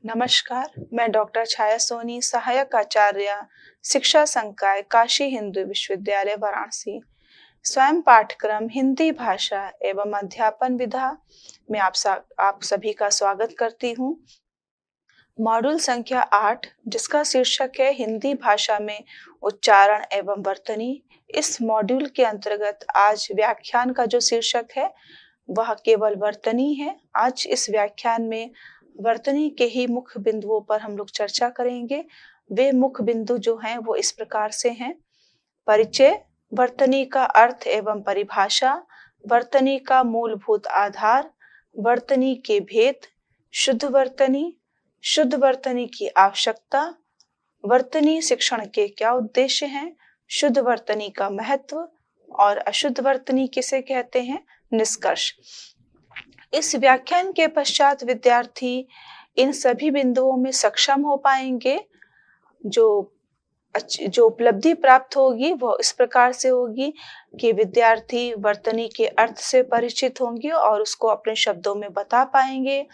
नमस्कार, मैं डॉक्टर छाया सोनी, सहायक आचार्य, शिक्षा संकाय, काशी हिंदू विश्वविद्यालय वाराणसी। स्वयं पाठ्यक्रम हिंदी भाषा एवं अध्यापन विधा में आप सभी का स्वागत करती हूँ। मॉड्यूल संख्या 8, जिसका शीर्षक है हिंदी भाषा में उच्चारण एवं वर्तनी। इस मॉड्यूल के अंतर्गत आज व्याख्यान का जो शीर्षक है वह केवल वर्तनी है। आज इस व्याख्यान में वर्तनी के ही मुख्य बिंदुओं पर हम लोग चर्चा करेंगे। वे मुख्य बिंदु जो हैं वो इस प्रकार से हैं: परिचय, वर्तनी का अर्थ एवं परिभाषा, वर्तनी का मूलभूत आधार, वर्तनी के भेद, शुद्ध वर्तनी की आवश्यकता, वर्तनी शिक्षण के क्या उद्देश्य हैं, शुद्ध वर्तनी का महत्व और अशुद्ध वर्तनी किसे कहते हैं, निष्कर्ष। इस व्याख्यान के पश्चात विद्यार्थी इन सभी बिंदुओं में सक्षम हो पाएंगे। जो उपलब्धि प्राप्त होगी वो इस प्रकार से होगी कि विद्यार्थी वर्तनी के अर्थ से परिचित होंगे और उसको अपने शब्दों में बता पाएंगे।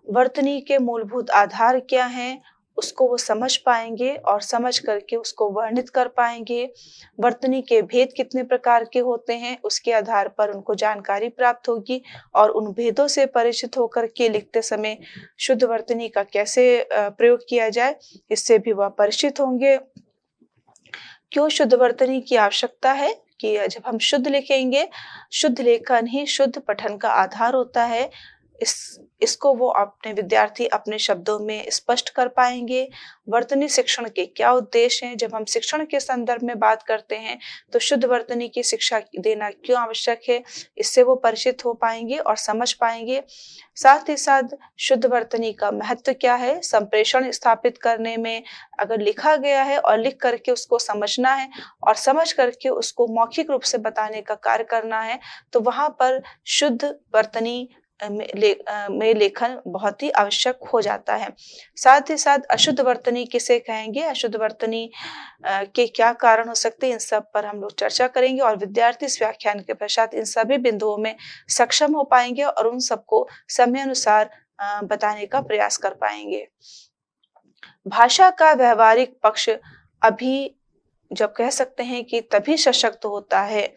वर्तनी के मूलभूत आधार क्या हैं उसको वो समझ पाएंगे और समझ करके उसको वर्णित कर पाएंगे। वर्तनी के भेद कितने प्रकार के होते हैं उसके आधार पर उनको जानकारी प्राप्त होगी और उन भेदों से परिचित होकर के लिखते समय शुद्ध वर्तनी का कैसे प्रयोग किया जाए इससे भी वह परिचित होंगे। क्यों शुद्ध वर्तनी की आवश्यकता है कि जब हम शुद्ध लिखेंगे, शुद्ध लेखन ही शुद्ध पठन का आधार होता है। इसको वो अपने विद्यार्थी अपने शब्दों में स्पष्ट कर पाएंगे। वर्तनी शिक्षण के क्या उद्देश्य हैं, जब हम शिक्षण के संदर्भ में बात करते हैं तो शुद्ध वर्तनी की शिक्षा देना क्यों आवश्यक है, इससे वो परिचित हो पाएंगे और समझ पाएंगे। साथ ही साथ शुद्ध वर्तनी का महत्व क्या है, संप्रेषण स्थापित करने में अगर लिखा गया है और लिख करके उसको समझना है और समझ करके उसको मौखिक रूप से बताने का कार्य करना है तो वहां पर शुद्ध वर्तनी में लेखन बहुत ही आवश्यक हो जाता है। साथ ही साथ अशुद्ध वर्तनी किसे कहेंगे, अशुद्ध वर्तनी के क्या कारण हो सकते हैं, इन सब पर हम लोग चर्चा करेंगे और विद्यार्थी इस व्याख्यान के पश्चात इन सभी बिंदुओं में सक्षम हो पाएंगे और उन सबको समय अनुसार बताने का प्रयास कर पाएंगे। भाषा का व्यवहारिक पक्ष अभी जब कह सकते हैं कि तभी सशक्त होता है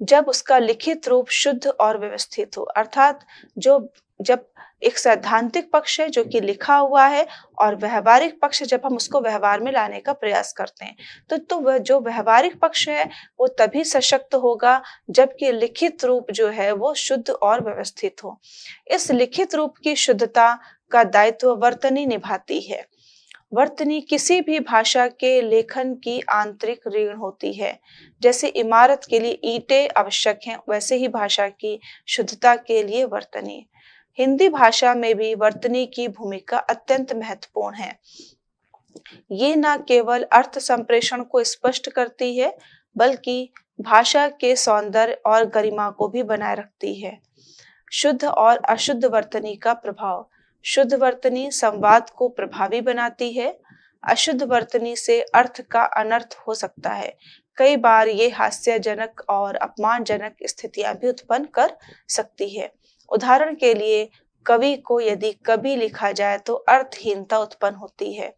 जब उसका लिखित रूप शुद्ध और व्यवस्थित हो, अर्थात जब एक सैद्धांतिक पक्ष है जो कि लिखा हुआ है और व्यवहारिक पक्ष जब हम उसको व्यवहार में लाने का प्रयास करते हैं तो वह जो व्यवहारिक पक्ष है वो तभी सशक्त होगा जबकि लिखित रूप जो है वो शुद्ध और व्यवस्थित हो। इस लिखित रूप की शुद्धता का दायित्व वर्तनी निभाती है। वर्तनी किसी भी भाषा के लेखन की आंतरिक रीढ़ होती है। जैसे इमारत के लिए ईंटें आवश्यक हैं वैसे ही भाषा की शुद्धता के लिए वर्तनी। हिंदी भाषा में भी वर्तनी की भूमिका अत्यंत महत्वपूर्ण है। ये न केवल अर्थ संप्रेषण को स्पष्ट करती है बल्कि भाषा के सौंदर्य और गरिमा को भी बनाए रखती है। शुद्ध और अशुद्ध वर्तनी का प्रभाव। शुद्ध वर्तनी संवाद को प्रभावी बनाती है। अशुद्ध वर्तनी से अर्थ का अनर्थ हो सकता है। कई बार ये हास्यजनक और अपमानजनक स्थितियां भी उत्पन्न कर सकती है। उदाहरण के लिए कवि को यदि कवि लिखा जाए तो अर्थहीनता उत्पन्न होती है।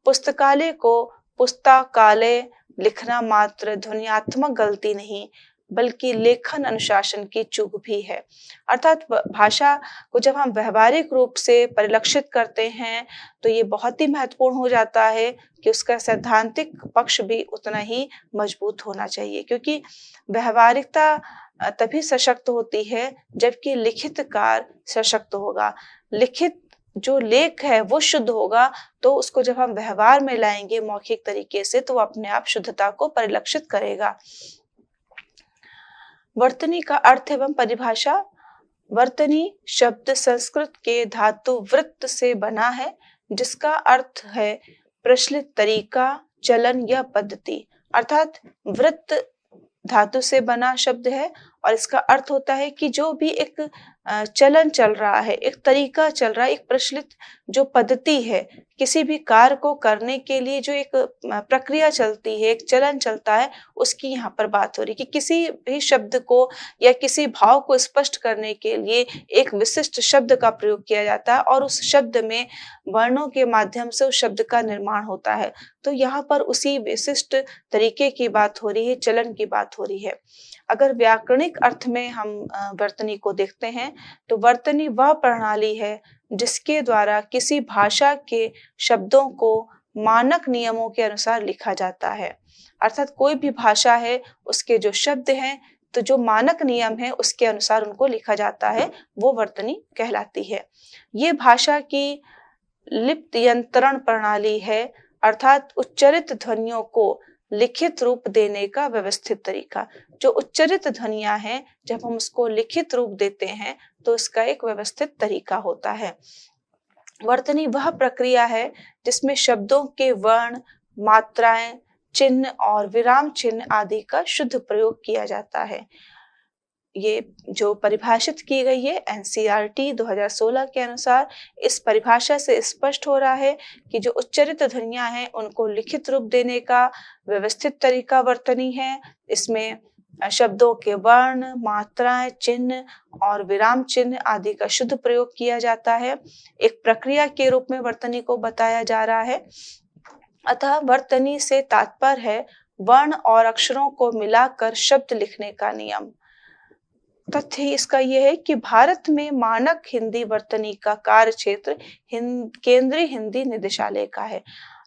पुस्तकालय को पुस्तकालय लिखना मात्र ध्वन्यात्मक गलती नहीं बल्कि लेखन अनुशासन की चूक भी है। अर्थात भाषा को जब हम व्यवहारिक रूप से परिलक्षित करते हैं तो ये बहुत ही महत्वपूर्ण हो जाता है कि उसका सैद्धांतिक पक्ष भी उतना ही मजबूत होना चाहिए, क्योंकि व्यवहारिकता तभी सशक्त होती है जबकि लिखित कार्य सशक्त होगा। लिखित जो लेख है वो शुद्ध होगा तो उसको जब हम व्यवहार में लाएंगे मौखिक तरीके से तो वो अपने आप शुद्धता को परिलक्षित करेगा। वर्तनी का अर्थ एवं परिभाषा। वर्तनी शब्द संस्कृत के धातु वृत्त से बना है जिसका अर्थ है प्रचलित तरीका, चलन या पद्धति। अर्थात वृत्त धातु से बना शब्द है और इसका अर्थ होता है कि जो भी एक चलन चल रहा है, एक तरीका चल रहा है, एक प्रचलित जो पद्धति है, किसी भी कार्य को करने के लिए जो एक प्रक्रिया चलती है, एक चलन चलता है, उसकी यहाँ पर बात हो रही है कि किसी भी शब्द को या किसी भाव को स्पष्ट करने के लिए एक विशिष्ट शब्द का प्रयोग किया जाता है और उस शब्द में वर्णों के माध्यम से उस शब्द का निर्माण होता है। तो यहाँ पर उसी विशिष्ट तरीके की बात हो रही है, चलन की बात हो रही है। अगर व्याकरणिक अर्थ में हम वर्तनी को देखते हैं तो वर्तनी वह प्रणाली है जिसके द्वारा किसी भाषा के शब्दों को मानक नियमों के अनुसार लिखा जाता है। अर्थात कोई भी भाषा है, उसके जो शब्द हैं, तो जो मानक नियम है उसके अनुसार उनको लिखा जाता है, वो वर्तनी कहलाती है। ये भाषा की लिप्त यंत्रण प्रणाली है, अर्थात उच्चरित ध्वनियों को लिखित रूप देने का व्यवस्थित तरीका। जो उच्चरित ध्वनियां हैं, जब हम उसको लिखित रूप देते हैं तो इसका एक व्यवस्थित तरीका होता है। वर्तनी वह प्रक्रिया है जिसमें शब्दों के वर्ण, मात्राएं, चिन्ह और विराम चिन्ह आदि का शुद्ध प्रयोग किया जाता है। ये जो परिभाषित की गई है एनसीईआरटी 2016 के अनुसार, इस परिभाषा से स्पष्ट हो रहा है कि जो उच्चरित ध्वनियां हैं उनको लिखित रूप देने का व्यवस्थित तरीका वर्तनी है। इसमें शब्दों के वर्ण, मात्राएं, चिन्ह और विराम चिन्ह आदि का शुद्ध प्रयोग किया जाता है। एक प्रक्रिया के रूप में वर्तनी को बताया जा रहा है। अतः वर्तनी से तात्पर्य है वर्ण और अक्षरों को मिलाकर शब्द लिखने का नियम। तथ्य इसका यह है कि भारत में मानक हिंदी वर्तनी का कार्य क्षेत्र केंद्रीय हिंदी निदेशालय का है।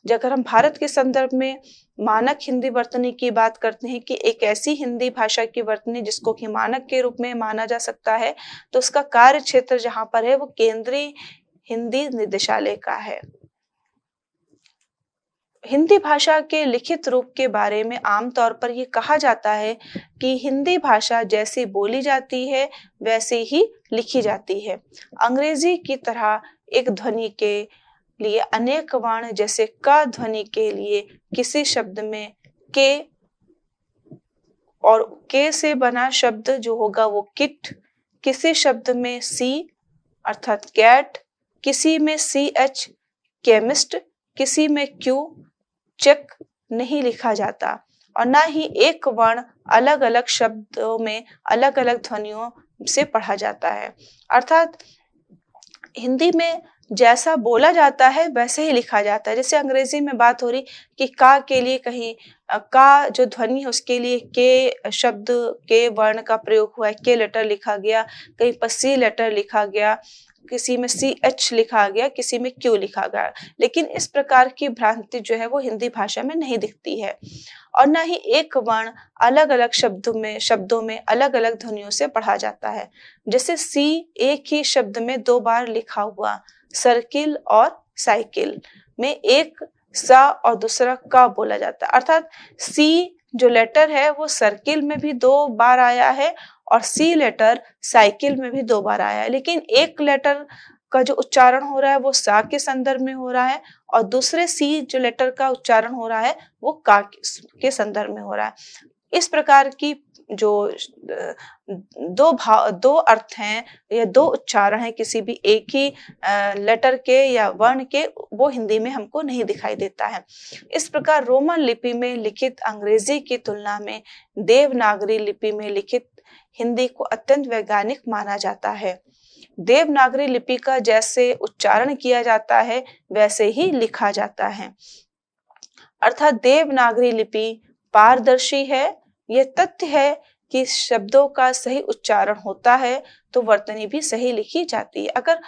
अगर हम भारत के संदर्भ में मानक हिंदी वर्तनी की बात करते हैं कि एक ऐसी हिंदी भाषा की वर्तनी जिसको कि मानक के रूप में माना जा सकता है, तो उसका कार्य क्षेत्र जहां पर है वो केंद्रीय हिंदी निदेशालय का है। हिंदी भाषा के लिखित रूप के बारे में आमतौर पर ये कहा जाता है कि हिंदी भाषा जैसी बोली जाती है वैसे ही लिखी जाती है। अंग्रेजी की तरह एक ध्वनि के लिए अनेक वर्ण, जैसे क ध्वनि के लिए किसी शब्द में के और के से बना शब्द जो होगा वो किट, किसी शब्द में सी अर्थात कैट, किसी में सी एच केमिस्ट, किसी में क्यू चेक नहीं लिखा जाता और ना ही एक वर्ण अलग अलग शब्दों में अलग अलग ध्वनियों से पढ़ा जाता है। अर्थात हिंदी में जैसा बोला जाता है वैसे ही लिखा जाता है। जैसे अंग्रेजी में बात हो रही कि का के लिए कहीं का जो ध्वनि है उसके लिए के शब्द, के वर्ण का प्रयोग हुआ है, के लेटर लिखा गया, कहीं पर सी लेटर लिखा गया, किसी में सी एच लिखा गया, किसी में क्यू लिखा गया। लेकिन इस प्रकार की भ्रांति जो है वो हिंदी भाषा में नहीं दिखती है और ना ही एक वर्ण अलग अलग शब्दों में अलग अलग ध्वनियों से पढ़ा जाता है। जैसे सी एक ही शब्द में दो बार लिखा हुआ, सर्किल और साइकिल में एक सा और दूसरा का बोला जाता है। अर्थात सी जो लेटर है वो सर्किल में भी दो बार आया है और सी लेटर साइकिल में भी दो बार आया है, लेकिन एक लेटर का जो उच्चारण हो रहा है वो सा के संदर्भ में हो रहा है और दूसरे सी जो लेटर का उच्चारण हो रहा है वो का के संदर्भ में हो रहा है। इस प्रकार की जो दो अर्थ हैं या दो उच्चारण हैं किसी भी एक ही लेटर के या वर्ण के, वो हिंदी में हमको नहीं दिखाई देता है। इस प्रकार रोमन लिपि में लिखित अंग्रेजी की तुलना में देवनागरी लिपि में लिखित हिंदी को अत्यंत वैज्ञानिक माना जाता है। देवनागरी लिपि का जैसे उच्चारण किया जाता है वैसे ही लिखा जाता है। अर्थात देवनागरी लिपि पारदर्शी है। यह तथ्य है कि शब्दों का सही उच्चारण होता है तो वर्तनी भी सही लिखी जाती है। अगर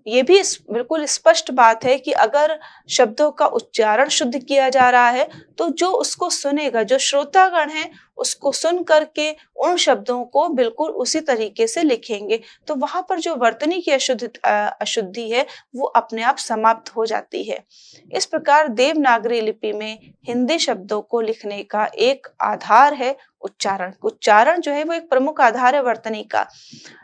ये भी बिल्कुल स्पष्ट बात है कि अगर शब्दों का उच्चारण शुद्ध किया जा रहा है तो जो उसको सुनेगा, जो श्रोतागण है, उसको सुन करके उन शब्दों को बिल्कुल उसी तरीके से लिखेंगे, तो वहां पर जो वर्तनी की अशुद्धि है वो अपने आप समाप्त हो जाती है। इस प्रकार देवनागरी लिपि में हिंदी शब्दों को लिखने का एक आधार है उच्चारण। उच्चारण जो है वो एक प्रमुख आधार है वर्तनी का।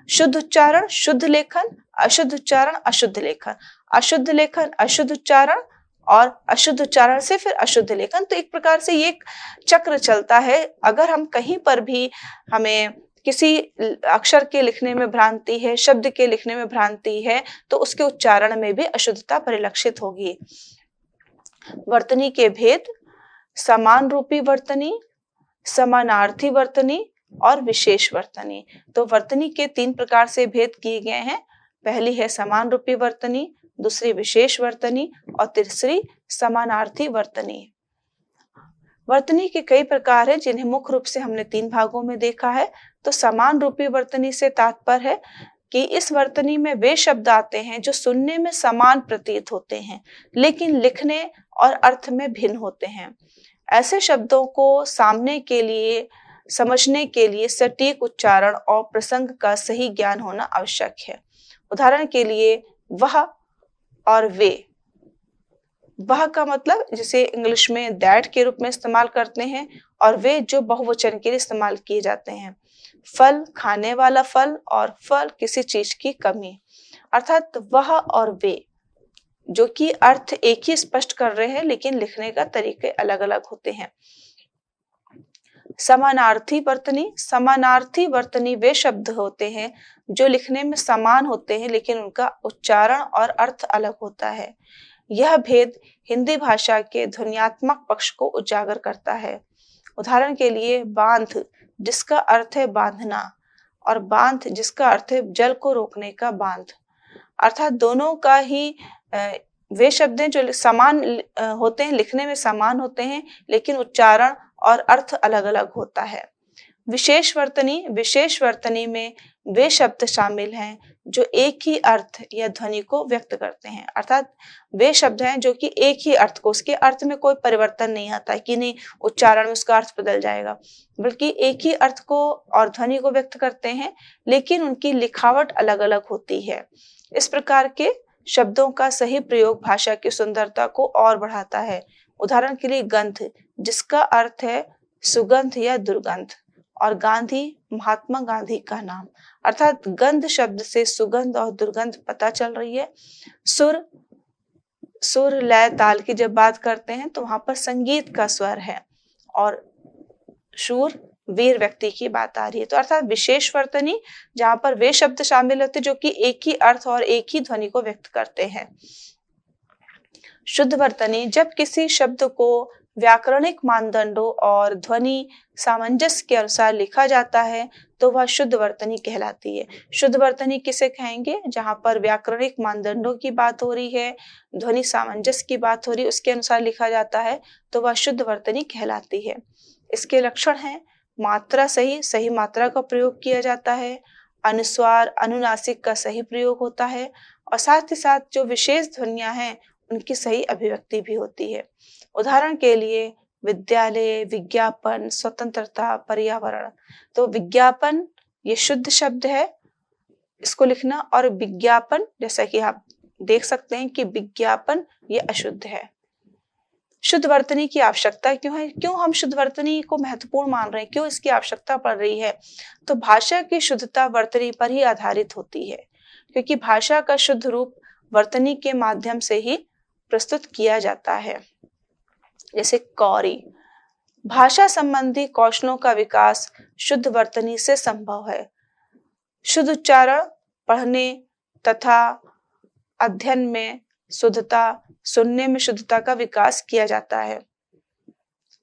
शुद्ध उच्चारण शुद्ध लेखन, अशुद्ध उच्चारण अशुद्ध लेखन, अशुद्ध लेखन अशुद्ध उच्चारण और अशुद्ध उच्चारण से फिर अशुद्ध लेखन। तो एक प्रकार से ये एक चक्र चलता है। अगर हम कहीं पर भी हमें किसी अक्षर के लिखने में भ्रांति है, शब्द के लिखने में भ्रांति है, तो उसके उच्चारण में भी अशुद्धता परिलक्षित होगी। वर्तनी के भेद: समान रूपी वर्तनी, समानार्थी वर्तनी और विशेष वर्तनी। तो वर्तनी के 3 प्रकार से भेद किए गए हैं। पहली है समान रूपी वर्तनी, दूसरी विशेष वर्तनी और तीसरी समानार्थी वर्तनी। वर्तनी के कई प्रकार हैं, जिन्हें मुख्य रूप से हमने 3 भागों में देखा है। तो समान रूपी वर्तनी से तात्पर्य है कि इस वर्तनी में वे शब्द आते हैं जो सुनने में समान प्रतीत होते हैं, लेकिन लिखने और अर्थ में भिन्न होते हैं। ऐसे शब्दों को सामने के लिए समझने के लिए सटीक उच्चारण और प्रसंग का सही ज्ञान होना आवश्यक है। उदाहरण के लिए वह और वे। वह का मतलब जिसे इंग्लिश में दैट के रूप में इस्तेमाल करते हैं, और वे जो बहुवचन के लिए इस्तेमाल किए जाते हैं। फल खाने वाला फल और फल किसी चीज की कमी। अर्थात वह और वे, जो कि अर्थ एक ही स्पष्ट कर रहे हैं, लेकिन लिखने का तरीके अलग अलग होते हैं। समानार्थी वर्तनी: समानार्थी वर्तनी वे शब्द होते हैं जो लिखने में समान होते हैं, लेकिन उनका उच्चारण और अर्थ अलग होता है। यह भेद हिंदी भाषा के ध्वन्यात्मक पक्ष को उजागर करता है। उदाहरण के लिए बांध, जिसका अर्थ है बांधना, और बांध जिसका अर्थ है जल को रोकने का बांध। अर्थात दोनों का ही वे शब्द हैं जो समान होते हैं, लिखने में समान होते हैं, लेकिन उच्चारण और अर्थ अलग अलग होता है। विशेष वर्तनी: विशेष वर्तनी में वे शब्द शामिल हैं जो एक ही अर्थ या ध्वनि को व्यक्त करते हैं। अर्थात वे शब्द हैं जो कि एक ही अर्थ को, उसके अर्थ में कोई परिवर्तन नहीं आता कि नहीं उच्चारण में उसका अर्थ बदल जाएगा, बल्कि एक ही अर्थ को और ध्वनि को व्यक्त करते हैं, लेकिन उनकी लिखावट अलग अलग होती है। इस प्रकार के शब्दों का सही प्रयोग भाषा की सुंदरता को और बढ़ाता है। उदाहरण के लिए गंध, जिसका अर्थ है सुगंध या दुर्गंध, और गांधी महात्मा गांधी का नाम। अर्थात गंध शब्द से सुगंध और दुर्गंध पता चल रही है। सुर लय ताल की जब बात करते हैं तो वहां पर संगीत का स्वर है, और शूर वीर व्यक्ति की बात आ रही है। तो अर्थात विशेष वर्तनी जहां पर वे शब्द शामिल होते जो कि एक ही अर्थ और एक ही ध्वनि को व्यक्त करते हैं। शुद्ध वर्तनी: जब किसी शब्द को व्याकरणिक मानदंडों और ध्वनि सामंजस्य के अनुसार लिखा जाता है तो वह शुद्ध वर्तनी कहलाती है। शुद्ध वर्तनी किसे कहेंगे? जहां पर व्याकरणिक मानदंडों की बात हो रही है, ध्वनि सामंजस्य की बात हो रही है, उसके अनुसार लिखा जाता है तो वह शुद्ध वर्तनी कहलाती है। इसके लक्षण हैं: मात्रा सही, सही मात्रा का प्रयोग किया जाता है, अनुस्वार अनुनासिक का सही प्रयोग होता है, और साथ ही साथ जो विशेष ध्वनियां हैं उनकी सही अभिव्यक्ति भी होती है। उदाहरण के लिए विद्यालय, विज्ञापन, स्वतंत्रता, पर्यावरण। तो विज्ञापन ये शुद्ध शब्द है इसको लिखना, और विज्ञापन जैसा कि आप देख सकते हैं कि विज्ञापन ये अशुद्ध है। शुद्ध वर्तनी की आवश्यकता क्यों है? क्यों हम शुद्ध वर्तनी को महत्वपूर्ण मान रहे हैं? क्यों इसकी आवश्यकता पड़ रही है? तो भाषा की शुद्धता वर्तनी पर ही आधारित होती है, क्योंकि भाषा का शुद्ध रूप वर्तनी के माध्यम से ही प्रस्तुत किया जाता है। जैसे कौरी, भाषा संबंधी कौशलों का विकास शुद्ध वर्तनी से संभव है। शुद्ध उच्चारण पढ़ने तथा अध्ययन में शुद्धता, सुनने में शुद्धता का विकास किया जाता है।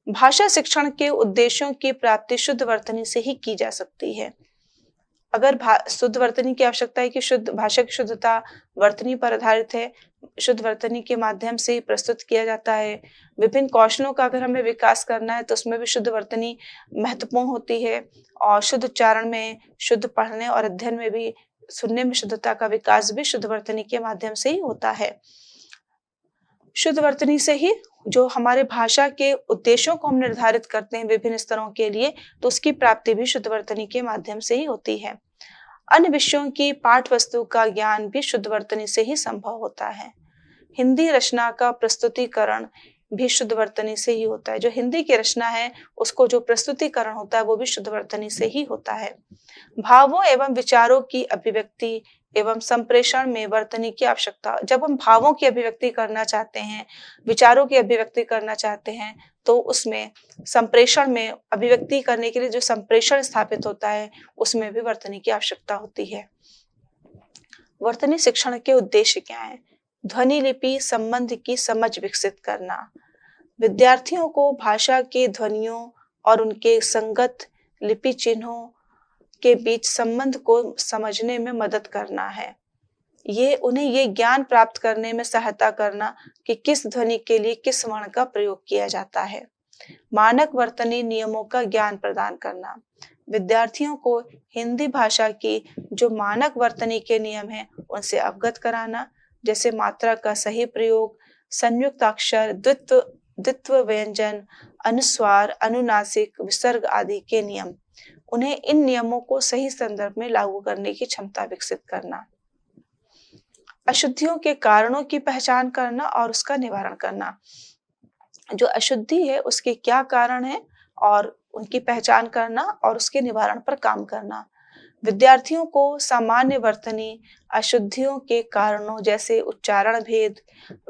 भाषा शिक्षण के उद्देश्यों की प्राप्ति शुद्ध वर्तनी से ही की जा सकती है। अगर शुद्ध वर्तनी की आवश्यकता है कि शुद्ध भाषा की शुद्धता वर्तनी पर आधारित है, शुद्ध वर्तनी के माध्यम से प्रस्तुत किया जाता है। विभिन्न कौशलों का अगर हमें विकास करना है तो उसमें भी शुद्ध वर्तनी महत्वपूर्ण होती है, और शुद्ध उच्चारण में, शुद्ध पढ़ने और अध्ययन में भी, सुनने में शुद्धता का विकास भी शुद्ध वर्तनी के माध्यम से ही होता है। शुद्ध वर्तनी से ही जो हमारे भाषा के उद्देश्यों को हम निर्धारित करते हैं विभिन्न स्तरों के लिए, तो उसकी प्राप्ति भी शुद्ध वर्तनी के माध्यम से ही होती है। अन्य विषयों की पाठ वस्तु का ज्ञान भी शुद्ध वर्तनी से ही संभव होता है। हिंदी रचना का प्रस्तुतिकरण भी शुद्ध वर्तनी से ही होता है। जो हिंदी की रचना है उसको जो प्रस्तुतिकरण होता है वो भी शुद्ध वर्तनी से ही होता है। भावों एवं विचारों की अभिव्यक्ति एवं संप्रेषण में वर्तनी की आवश्यकता। जब हम भावों की अभिव्यक्ति करना चाहते हैं, विचारों की अभिव्यक्ति करना चाहते हैं, तो उसमें संप्रेषण में अभिव्यक्ति करने के लिए जो संप्रेषण स्थापित होता है उसमें भी वर्तनी की आवश्यकता होती है। वर्तनी शिक्षण के उद्देश्य क्या हैं? ध्वनि लिपि संबंध की समझ विकसित करना, विद्यार्थियों को भाषा के ध्वनियों और उनके संगत लिपि चिन्हों के बीच संबंध को समझने में मदद करना है। उन्हें ये ज्ञान प्राप्त करने में सहायता करना कि किस ध्वनि के लिए किस वर्ण का प्रयोग किया जाता है। मानक वर्तनी नियमों का ज्ञान प्रदान करना, विद्यार्थियों को हिंदी भाषा की जो मानक वर्तनी के नियम हैं उनसे अवगत कराना, जैसे मात्रा का सही प्रयोग, संयुक्त अक्षर, द्वित्व व्यंजन, अनुस्वार, अनुनासिक, विसर्ग आदि के नियम। उन्हें इन नियमों को सही संदर्भ में लागू करने की क्षमता विकसित करना। अशुद्धियों के कारणों की पहचान करना और उसका निवारण करना। जो अशुद्धि है उसके क्या कारण है और उनकी पहचान करना और उसके निवारण पर काम करना। विद्यार्थियों को सामान्य वर्तनी अशुद्धियों के कारणों जैसे उच्चारण भेद,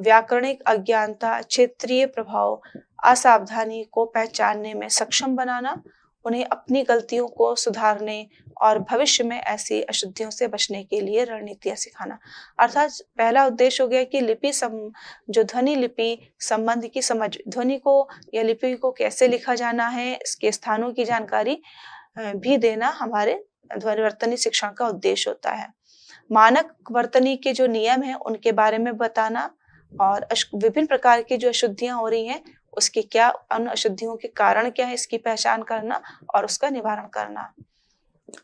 व्याकरणिक अज्ञानता, क्षेत्रीय प्रभाव, असावधानी को पहचानने में सक्षम बनाना, उन्हें अपनी गलतियों को सुधारने और भविष्य में ऐसी अशुद्धियों से बचने के लिए रणनीतियां सिखाना। अर्थात पहला उद्देश्य हो गया कि जो ध्वनि लिपि संबंध की समझ, ध्वनि को या लिपि को कैसे लिखा जाना है, इसके स्थानों की जानकारी भी देना हमारे ध्वनि वर्तनी शिक्षण का उद्देश्य होता है। मानक वर्तनी के जो नियम है उनके बारे में बताना और विभिन्न प्रकार की जो अशुद्धियां हो रही हैं उसके क्या, उन अशुद्धियों के कारण क्या है इसकी पहचान करना और उसका निवारण करना।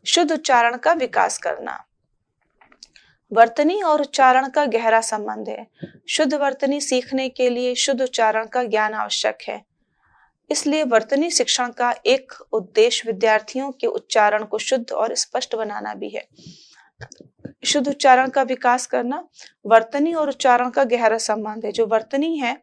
शुद्ध उच्चारण का विकास करना। वर्तनी और उच्चारण का गहरा संबंध है। शुद्ध वर्तनी सीखने के लिए शुद्ध उच्चारण का ज्ञान आवश्यक है। इसलिए वर्तनी शिक्षण का एक उद्देश्य विद्यार्थियों के उच्चारण को शुद्ध और स्पष्ट बनाना भी है। शुद्ध उच्चारण का विकास करना। वर्तनी और उच्चारण का गहरा संबंध है। जो वर्तनी है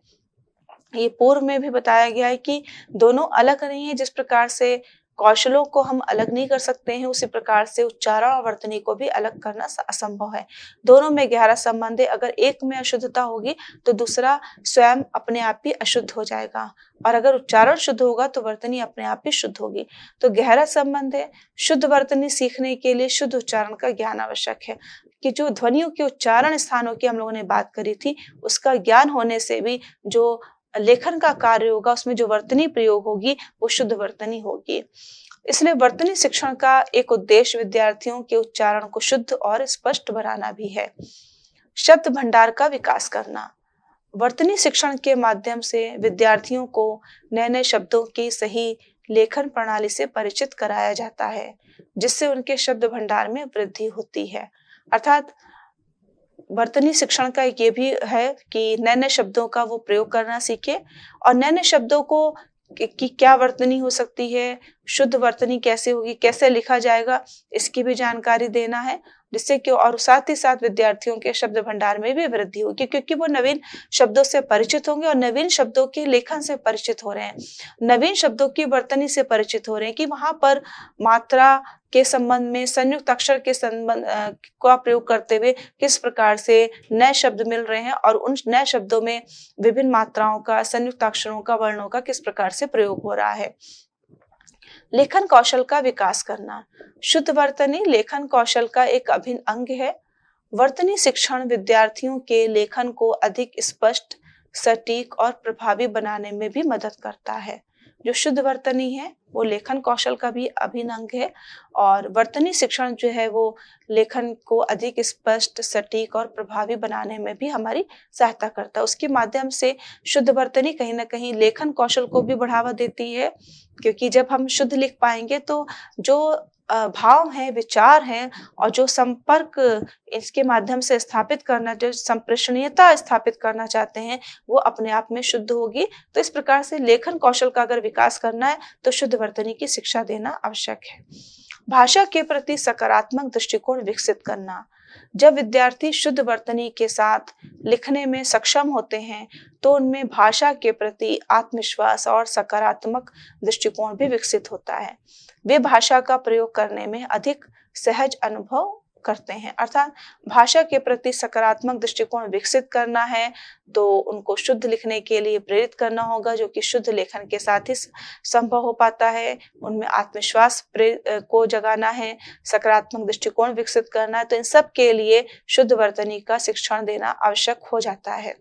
ये पूर्व में भी बताया गया है कि दोनों अलग नहीं है। जिस प्रकार से कौशलों को हम अलग नहीं कर सकते हैं, उसी प्रकार से उच्चारण और वर्तनी को भी अलग करना असंभव है। दोनों में गहरा संबंध है। अगर एक में अशुद्धता होगी तो दूसरा स्वयं अपने आप ही अशुद्ध हो जाएगा, और अगर उच्चारण शुद्ध होगा तो वर्तनी अपने आप ही शुद्ध होगी। तो गहरा संबंध है। शुद्ध वर्तनी सीखने के लिए शुद्ध उच्चारण का ज्ञान आवश्यक है। कि जो ध्वनियों के उच्चारण स्थानों की हम लोगों ने बात करी थी, उसका ज्ञान होने से भी जो लेखन का कार्य होगा उसमें जो वर्तनी प्रयोग होगी वो शुद्ध वर्तनी होगी। इसलिए वर्तनी शिक्षण का एक उद्देश्य विद्यार्थियों के उच्चारण को शुद्ध और स्पष्ट बनाना भी है। शब्द भंडार का विकास करना। वर्तनी शिक्षण के माध्यम से विद्यार्थियों को नए नए शब्दों की सही लेखन प्रणाली से परिचित कराया जाता है, जिससे उनके शब्द भंडार में वृद्धि होती है। अर्थात वर्तनी शिक्षण का एक ये भी है कि नए नए शब्दों का वो प्रयोग करना सीखे और नए नए शब्दों को कि क्या वर्तनी हो सकती है, शुद्ध वर्तनी कैसे होगी, कैसे लिखा जाएगा, इसकी भी जानकारी देना है, जिससे कि और साथ ही साथ विद्यार्थियों के शब्द भंडार में भी वृद्धि होगी, क्योंकि वो नवीन शब्दों से परिचित होंगे और नवीन शब्दों के लेखन से परिचित हो रहे हैं, नवीन शब्दों की वर्तनी से परिचित हो रहे हैं कि वहां पर मात्रा के संबंध में संयुक्त अक्षर के संबंध का प्रयोग करते हुए किस प्रकार से नए शब्द मिल रहे हैं और उन नए शब्दों में विभिन्न मात्राओं का, संयुक्त अक्षरों का, वर्णों का किस प्रकार से प्रयोग हो रहा है। लेखन कौशल का विकास करना। शुद्ध वर्तनी लेखन कौशल का एक अभिन्न अंग है। वर्तनी शिक्षण विद्यार्थियों के लेखन को अधिक स्पष्ट, सटीक और प्रभावी बनाने में भी मदद करता है। जो शुद्ध वर्तनी है वो लेखन कौशल का भी अभिन्न अंग है और वर्तनी शिक्षण जो है वो लेखन को अधिक स्पष्ट, सटीक और प्रभावी बनाने में भी हमारी सहायता करता है। उसके माध्यम से शुद्ध वर्तनी कहीं ना कहीं लेखन कौशल को भी बढ़ावा देती है, क्योंकि जब हम शुद्ध लिख पाएंगे तो जो भाव है, विचार है और जो संपर्क इसके माध्यम से स्थापित करना, जो संप्रेषणीयता स्थापित करना चाहते हैं वो अपने आप में शुद्ध होगी। तो इस प्रकार से लेखन कौशल का अगर विकास करना है तो शुद्ध वर्तनी की शिक्षा देना आवश्यक है। भाषा के प्रति सकारात्मक दृष्टिकोण विकसित करना। जब विद्यार्थी शुद्ध वर्तनी के साथ लिखने में सक्षम होते हैं तो उनमें भाषा के प्रति आत्मविश्वास और सकारात्मक दृष्टिकोण भी विकसित होता है। वे भाषा का प्रयोग करने में अधिक सहज अनुभव करते हैं। अर्थात भाषा के प्रति सकारात्मक दृष्टिकोण विकसित करना है तो उनको शुद्ध लिखने के लिए प्रेरित करना होगा, जो कि शुद्ध लेखन के साथ ही संभव हो पाता है। उनमें आत्मविश्वास को जगाना है, सकारात्मक दृष्टिकोण विकसित करना है, तो इन सब के लिए शुद्ध वर्तनी का शिक्षण देना आवश्यक हो जाता है।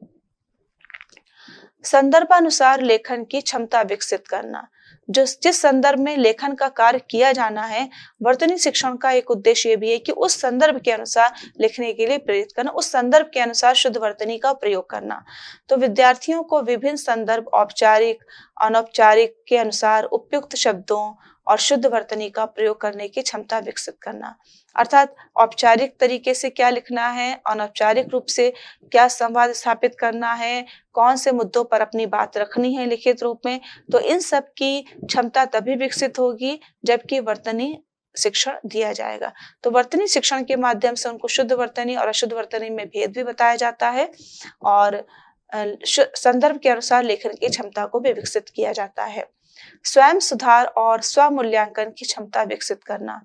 संदर्भानुसार लेखन की क्षमता विकसित करना। जिस संदर्भ में लेखन का कार्य किया जाना है, वर्तनी शिक्षण का एक उद्देश्य ये भी है कि उस संदर्भ के अनुसार लिखने के लिए प्रेरित करना, उस संदर्भ के अनुसार शुद्ध वर्तनी का प्रयोग करना। तो विद्यार्थियों को विभिन्न संदर्भ, औपचारिक, अनौपचारिक के अनुसार उपयुक्त शब्दों और शुद्ध वर्तनी का प्रयोग करने की क्षमता विकसित करना। अर्थात औपचारिक तरीके से क्या लिखना है, अनौपचारिक रूप से क्या संवाद स्थापित करना है, कौन से मुद्दों पर अपनी बात रखनी है लिखित रूप में, तो इन सब की क्षमता तभी विकसित होगी जबकि वर्तनी शिक्षण दिया जाएगा। तो वर्तनी शिक्षण के माध्यम से उनको शुद्ध वर्तनी और अशुद्ध वर्तनी में भेद भी बताया जाता है और संदर्भ के अनुसार लेखन की क्षमता को भी विकसित किया जाता है। स्वयं सुधार और स्वमूल्यांकन की क्षमता विकसित करना।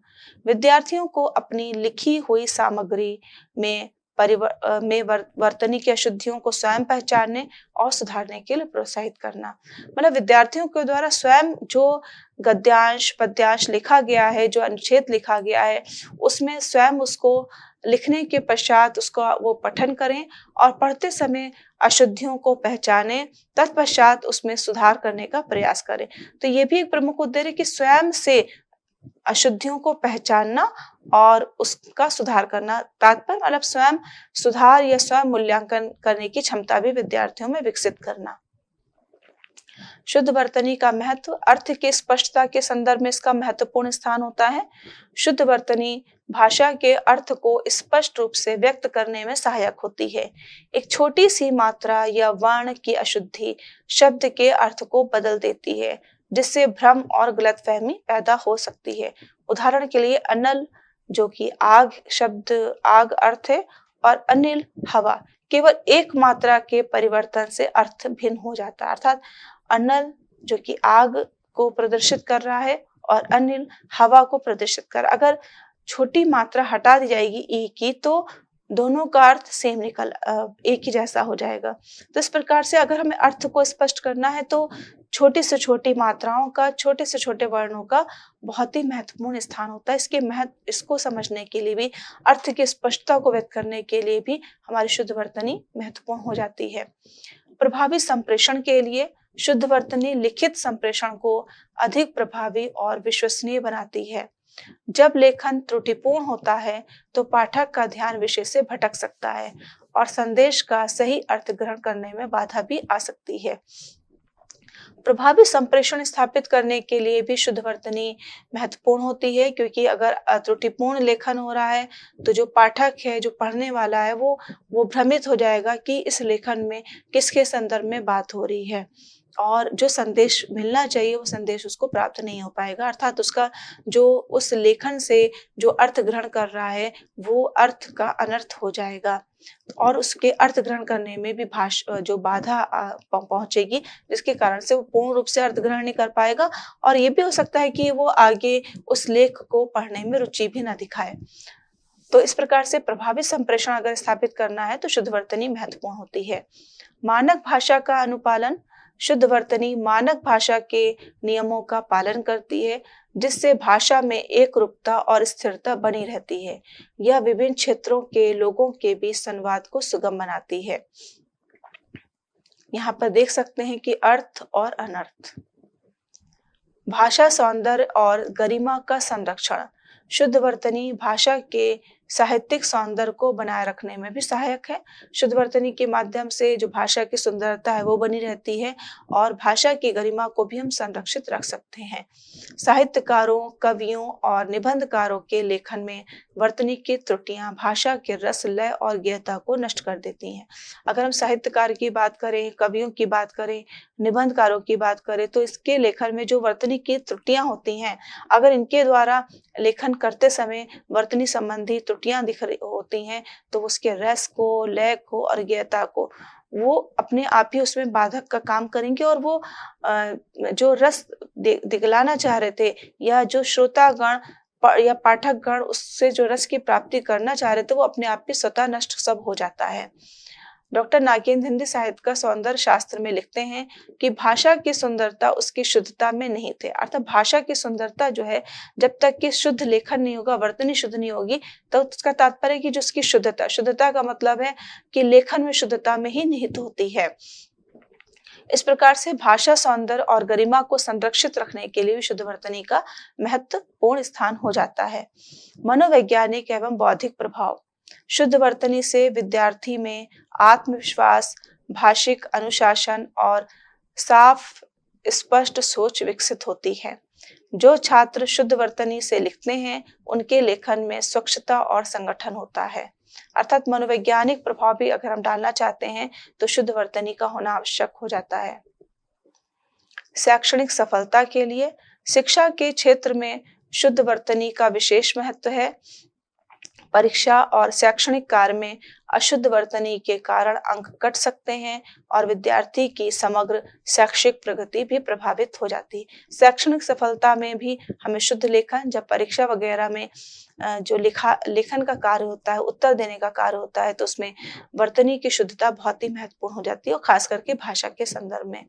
विद्यार्थियों को अपनी लिखी हुई सामग्री में वर्तनी की अशुद्धियों को स्वयं पहचानने और सुधारने के लिए प्रोत्साहित करना। मतलब विद्यार्थियों के द्वारा स्वयं जो गद्यांश, पद्यांश लिखा गया है, जो अनुच्छेद लिखा गया है, उसमें स्वयं उसको लिखने के पश्चात उसका वो पठन करें और पढ़ते समय अशुद्धियों को पहचानें, तत्पश्चात उसमें सुधार करने का प्रयास करें। तो ये भी एक प्रमुख उद्देश्य है कि स्वयं से अशुद्धियों को पहचानना और उसका सुधार करना। तात्पर्य मतलब स्वयं सुधार या स्वयं मूल्यांकन करने की क्षमता भी विद्यार्थियों में विकसित करना। शुद्ध वर्तनी का महत्व। अर्थ की स्पष्टता के संदर्भ में इसका महत्वपूर्ण स्थान होता है। शुद्ध वर्तनी भाषा के अर्थ को स्पष्ट रूप से व्यक्त करने में सहायक होती है। एक छोटी सी मात्रा या वर्ण की अशुद्धि शब्द के अर्थ को बदल देती है, जिससे भ्रम और गलतफहमी पैदा हो सकती है। उदाहरण के लिए अनल, जो कि आग, शब्द आग अर्थ है, और अनिल हवा, केवल एक मात्रा के परिवर्तन से अर्थ भिन्न हो जाता है। अर्थात अनल जो कि आग को प्रदर्शित कर रहा है और अनिल हवा को प्रदर्शित कर, अगर छोटी मात्रा हटा दी जाएगी ई की तो दोनों का अर्थ सेम एक ही जैसा हो जाएगा। तो इस प्रकार से अगर हमें अर्थ को स्पष्ट करना है तो छोटी से छोटी मात्राओं का, छोटे से छोटे वर्णों का बहुत ही महत्वपूर्ण स्थान होता है। इसको समझने के लिए भी, अर्थ की स्पष्टता को व्यक्त करने के लिए भी हमारी शुद्ध वर्तनी महत्वपूर्ण हो जाती है। प्रभावी संप्रेषण के लिए शुद्ध वर्तनी लिखित संप्रेषण को अधिक प्रभावी और विश्वसनीय बनाती है। जब लेखन त्रुटिपूर्ण होता है तो पाठक का ध्यान विषय से भटक सकता है और संदेश का सही अर्थ ग्रहण करने में बाधा भी आ सकती है। प्रभावी संप्रेषण स्थापित करने के लिए भी शुद्ध वर्तनी महत्वपूर्ण होती है, क्योंकि अगर त्रुटिपूर्ण लेखन हो रहा है तो जो पाठक है, जो पढ़ने वाला है, वो भ्रमित हो जाएगा कि इस लेखन में किसके संदर्भ में बात हो रही है और जो संदेश मिलना चाहिए वो संदेश उसको प्राप्त नहीं हो पाएगा। अर्थात उसका जो उस लेखन से जो अर्थ ग्रहण कर रहा है वो अर्थ का अनर्थ हो जाएगा और उसके अर्थ ग्रहण करने में भी जो बाधा पहुंचेगी, जिसके कारण से वो पूर्ण रूप से अर्थ ग्रहण नहीं कर पाएगा और ये भी हो सकता है कि वो आगे उस लेख को पढ़ने में रुचि भी ना दिखाए। तो इस प्रकार से प्रभावी संप्रेषण अगर स्थापित करना है तो शुद्ध वर्तनी महत्वपूर्ण होती है। मानक भाषा का अनुपालन। शुद्ध वर्तनी मानक भाषा के नियमों का पालन करती है, जिससे भाषा में एकरूपता और स्थिरता बनी रहती है। यह विभिन्न क्षेत्रों के लोगों के बीच संवाद को सुगम बनाती है। यहाँ पर देख सकते हैं कि अर्थ और अनर्थ। भाषा सौंदर्य और गरिमा का संरक्षण। शुद्ध वर्तनी भाषा के साहित्यिक सौंदर्य को बनाए रखने में भी सहायक है। शुद्ध वर्तनी के माध्यम से जो भाषा की सुंदरता है वो बनी रहती है और भाषा की गरिमा को भी हम संरक्षित रख सकते हैं। साहित्यकारों, कवियों और निबंधकारों के लेखन में वर्तनी की त्रुटियां भाषा के रस, लय और गेयता को नष्ट कर देती हैं। अगर हम साहित्यकार की बात करें, कवियों की बात करें, निबंधकारों की बात करें तो इसके लेखन में जो वर्तनी की त्रुटियां होती हैं, अगर इनके द्वारा लेखन करते समय वर्तनी संबंधी त्रुटियां दिख रही होती हैं तो उसके रस को, लय को और ज्ञेयता को वो अपने आप ही उसमें बाधक का काम करेंगे और वो जो रस दिखलाना चाह रहे थे या जो श्रोतागण या पाठक गण उससे जो रस की प्राप्ति करना चाह रहे थे वो अपने आप ही स्वतः नष्ट सब हो जाता है। डॉक्टर नागेंद्र हिंदी साहित्य का सौंदर्य शास्त्र में लिखते हैं कि भाषा की सुंदरता उसकी शुद्धता में नहीं थे। अर्थात भाषा की सुंदरता जो है जब तक कि शुद्ध लेखन नहीं होगा, वर्तनी शुद्ध नहीं होगी, तो उसका तात्पर्य कि जो उसकी शुद्धता का मतलब है कि लेखन में शुद्धता में ही निहित होती है। इस प्रकार से भाषा सौंदर्य और गरिमा को संरक्षित रखने के लिए शुद्ध वर्तनी का महत्वपूर्ण स्थान हो जाता है। मनोवैज्ञानिक एवं बौद्धिक प्रभाव। शुद्ध वर्तनी से विद्यार्थी में आत्मविश्वास, भाषिक अनुशासन और साफ स्पष्ट सोच विकसित होती है। जो छात्र शुद्ध वर्तनी से लिखते हैं उनके लेखन में स्वच्छता और संगठन होता है। अर्थात मनोवैज्ञानिक प्रभाव भी अगर हम डालना चाहते हैं तो शुद्ध वर्तनी का होना आवश्यक हो जाता है। शैक्षणिक सफलता के लिए शिक्षा के क्षेत्र में शुद्ध वर्तनी का विशेष महत्व है। परीक्षा और शैक्षणिक कार्य में अशुद्ध वर्तनी के कारण अंक कट सकते हैं और विद्यार्थी की समग्र शैक्षिक प्रगति भी प्रभावित हो जाती है। शैक्षणिक सफलता में भी हमें शुद्ध लेखन, जब परीक्षा वगैरह में जो लेखन का कार्य होता है, उत्तर देने का कार्य होता है, तो उसमें वर्तनी की शुद्धता बहुत ही महत्वपूर्ण हो जाती है और खास करके भाषा के संदर्भ में।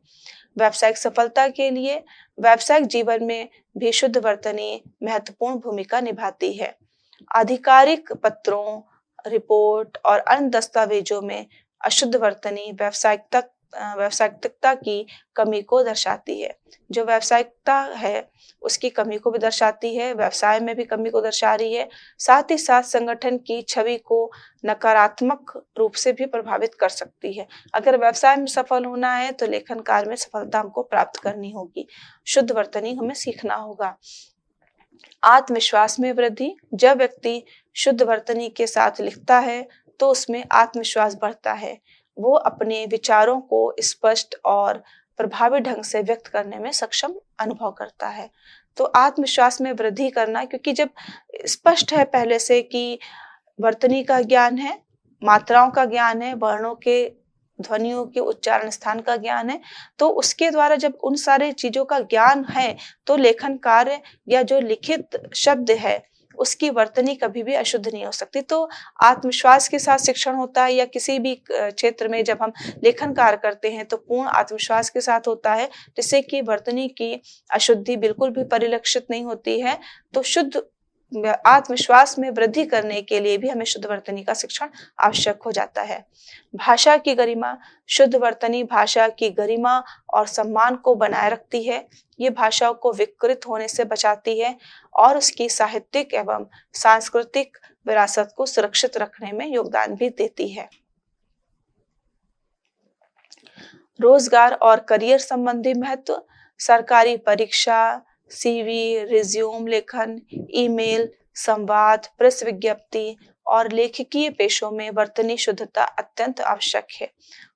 व्यावसायिक सफलता के लिए व्यावसायिक जीवन में भी शुद्ध वर्तनी महत्वपूर्ण भूमिका निभाती है। आधिकारिक पत्रों, रिपोर्ट और अन्य दस्तावेजों में अशुद्ध वर्तनी व्यावसायिकता की कमी को दर्शाती है। जो व्यावसायिकता है उसकी कमी को भी दर्शाती है, व्यवसाय में भी कमी को दर्शा रही है, साथ ही साथ संगठन की छवि को नकारात्मक रूप से भी प्रभावित कर सकती है। अगर व्यवसाय में सफल होना है तो लेखन कार्य में सफलता हमको प्राप्त करनी होगी, शुद्ध वर्तनी हमें सीखना होगा। आत्मविश्वास में वृद्धि। जब व्यक्ति शुद्ध वर्तनी के साथ लिखता है तो उसमें आत्मविश्वास बढ़ता है। वो अपने विचारों को स्पष्ट और प्रभावी ढंग से व्यक्त करने में सक्षम अनुभव करता है। तो आत्मविश्वास में वृद्धि करना, क्योंकि जब स्पष्ट है पहले से कि वर्तनी का ज्ञान है, मात्राओं का ज्ञान है, वर्णों के, ध्वनियों के उच्चारण स्थान का ज्ञान है, तो उसके द्वारा जब उन सारे चीजों का ज्ञान है तो लेखन कार्य या जो लिखित शब्द है उसकी वर्तनी कभी भी अशुद्ध नहीं हो सकती। तो आत्मविश्वास के साथ शिक्षण होता है या किसी भी क्षेत्र में जब हम लेखन कार्य करते हैं तो पूर्ण आत्मविश्वास के साथ होता है, जिससे कि वर्तनी की अशुद्धि बिल्कुल भी परिलक्षित नहीं होती है। तो शुद्ध आत्मविश्वास में वृद्धि करने के लिए भी हमें शुद्ध वर्तनी का शिक्षण आवश्यक हो जाता है। भाषा की गरिमा। शुद्ध वर्तनी भाषा की गरिमा और सम्मान को बनाए रखती है। ये भाषा को विकृत होने से बचाती है और उसकी साहित्यिक एवं सांस्कृतिक विरासत को सुरक्षित रखने में योगदान भी देती है। रोजगार और करियर संबंधी महत्व। सरकारी परीक्षा, सीवी, रिज्यूम लेखन, ईमेल, संवाद, प्रेस विज्ञप्ति और लेखकीय पेशों में वर्तनी शुद्धता अत्यंत आवश्यक है।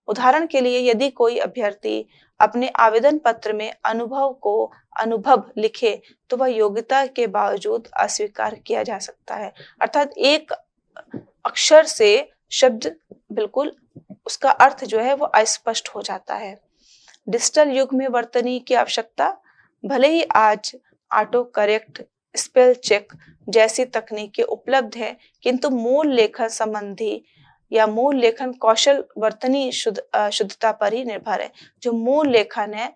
उदाहरण के लिए यदि कोई अभ्यर्थी अपने आवेदन पत्र में अनुभव लिखे तो वह योग्यता के बावजूद अस्वीकार किया जा सकता है। अर्थात एक अक्षर से शब्द बिल्कुल उसका अर्थ जो है वो अस्पष्ट हो जाता है। डिजिटल युग में वर्तनी की आवश्यकता। भले ही आज ऑटो करेक्ट, स्पेल चेक जैसी तकनीकें उपलब्ध है, किंतु मूल लेखन संबंधी या मूल लेखन कौशल वर्तनी शुद्धता पर ही निर्भर है। जो मूल लेखन है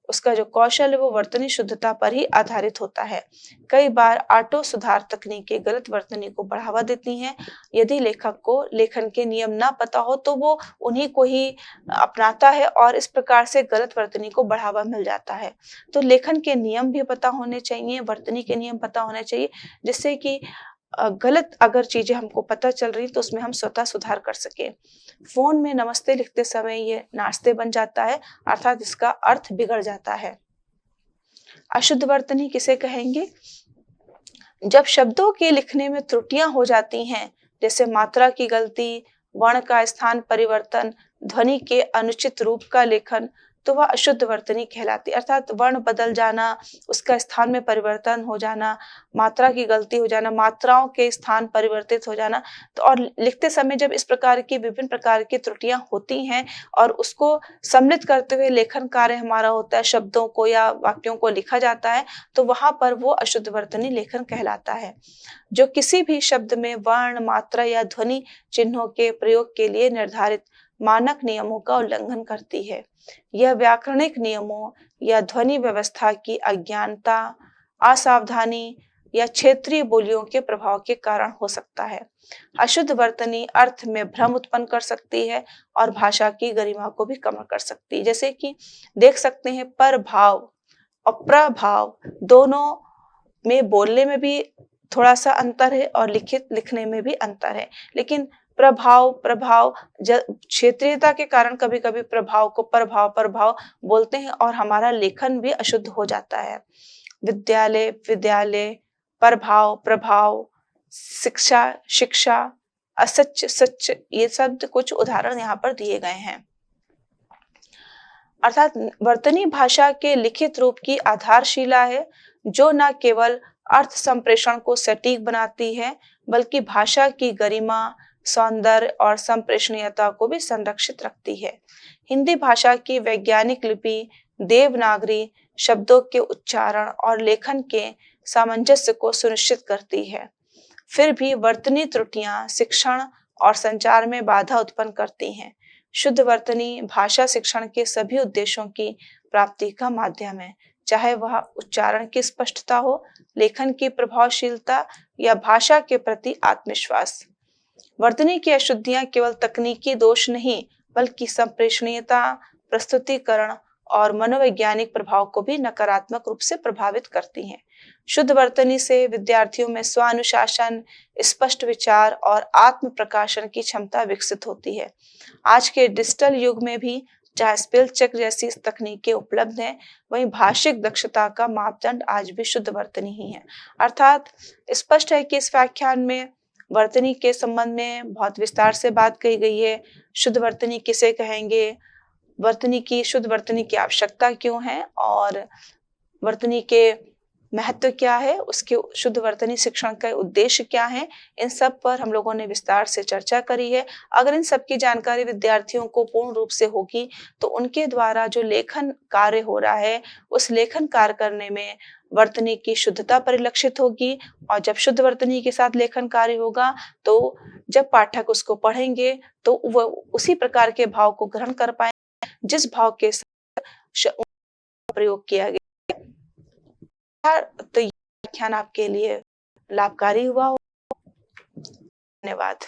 उसका जो कौशल है वो वर्तनी शुद्धता पर ही आधारित होता है। कई बार ऑटो सुधार तकनीकें गलत वर्तनी को बढ़ावा देती हैं। यदि लेखक को लेखन के नियम ना पता हो तो वो उन्हीं को ही अपनाता है और इस प्रकार से गलत वर्तनी को बढ़ावा मिल जाता है। तो लेखन के नियम भी पता होने चाहिए, वर्तनी के नियम पता होने चाहिए, जिससे कि गलत अगर चीजें हमको पता चल रही तो उसमें हम स्वतः सुधार कर सके। फोन में नमस्ते लिखते समय ये नाश्ते बन जाता है, अर्थात इसका अर्थ बिगड़ जाता है। अशुद्ध वर्तनी किसे कहेंगे? जब शब्दों के लिखने में त्रुटियां हो जाती हैं, जैसे मात्रा की गलती, वर्ण का स्थान परिवर्तन, ध्वनि के अनुचित रूप का लेखन, तो वह अशुद्ध वर्तनी कहलाती है। अर्थात वर्ण बदल जाना, उसका स्थान में परिवर्तन हो जाना, मात्रा की गलती हो जाना, मात्राओं के स्थान परिवर्तित हो जाना, तो और लिखते समय जब इस प्रकार की विभिन्न प्रकार की त्रुटियां होती हैं और उसको सम्मिलित करते हुए लेखन कार्य हमारा होता है, शब्दों को या वाक्यों को लिखा जाता है, तो वहां पर वो अशुद्ध वर्तनी लेखन कहलाता है, जो किसी भी शब्द में वर्ण, मात्रा या ध्वनि चिन्हों के प्रयोग के लिए निर्धारित मानक नियमों का उल्लंघन करती है। यह व्याकरणिक नियमों या ध्वनि व्यवस्था की अज्ञानता, असावधानी या क्षेत्रीय बोलियों के प्रभाव के कारण हो सकता है। अशुद्ध वर्तनी अर्थ में भ्रम उत्पन्न कर सकती है और भाषा की गरिमा को भी कम कर सकती है। जैसे कि देख सकते हैं, परभाव और प्रभाव दोनों में बोलने में भी थोड़ा सा अंतर है और लिखने में भी अंतर है। लेकिन प्रभाव प्रभाव क्षेत्रीयता के कारण कभी कभी प्रभाव को प्रभाव प्रभाव बोलते हैं और हमारा लेखन भी अशुद्ध हो जाता है। विद्यालय विद्यालय, प्रभाव प्रभाव, शिक्षा शिक्षा, असच सच, ये शब्द कुछ उदाहरण यहाँ पर दिए गए हैं। अर्थात वर्तनी भाषा के लिखित रूप की आधारशिला है, जो न केवल अर्थ संप्रेषण को सटीक बनाती है बल्कि भाषा की गरिमा, सौंदर्य और संप्रेषणीयता को भी संरक्षित रखती है। हिंदी भाषा की वैज्ञानिक लिपि देवनागरी शब्दों के उच्चारण और लेखन के सामंजस्य को सुनिश्चित करती है। फिर भी वर्तनी त्रुटियां शिक्षण और संचार में बाधा उत्पन्न करती हैं। शुद्ध वर्तनी भाषा शिक्षण के सभी उद्देश्यों की प्राप्ति का माध्यम है, चाहे वह उच्चारण की स्पष्टता हो, लेखन की प्रभावशीलता या भाषा के प्रति आत्मविश्वास। वर्तनी की अशुद्धियां केवल तकनीकी दोष नहीं बल्कि संप्रेषणीयता, प्रस्तुतिकरण और मनोवैज्ञानिक प्रभाव को भी नकारात्मक रूप से प्रभावित करती हैं। शुद्ध वर्तनी से विद्यार्थियों में स्वानुशासन, स्पष्ट विचार और आत्म प्रकाशन की क्षमता विकसित होती है। आज के डिजिटल युग में भी जहाँ स्पेल चेक जैसी तकनीकें उपलब्ध हैं, वहीं भाषिक दक्षता का मापदंड आज भी शुद्ध वर्तनी ही है। अर्थात स्पष्ट है कि इस व्याख्यान में वर्तनी के संबंध में बहुत विस्तार से बात कही गई है। शुद्ध वर्तनी किसे कहेंगे, शुद्ध वर्तनी की आवश्यकता क्यों है और वर्तनी के महत्व क्या है, उसके शुद्ध वर्तनी शिक्षण का उद्देश्य क्या है, इन सब पर हम लोगों ने विस्तार से चर्चा करी है। अगर इन सब की जानकारी विद्यार्थियों को पूर्ण रूप से होगी तो उनके द्वारा जो लेखन कार्य हो रहा है, उस लेखन कार्य करने में वर्तनी की शुद्धता परिलक्षित होगी। और जब शुद्ध वर्तनी के साथ लेखन कार्य होगा तो जब पाठक उसको पढ़ेंगे तो वह उसी प्रकार के भाव को ग्रहण कर पाएंगे जिस भाव के साथ प्रयोग किया गया। तो यह व्याख्यान आपके लिए लाभकारी हुआ हो। धन्यवाद।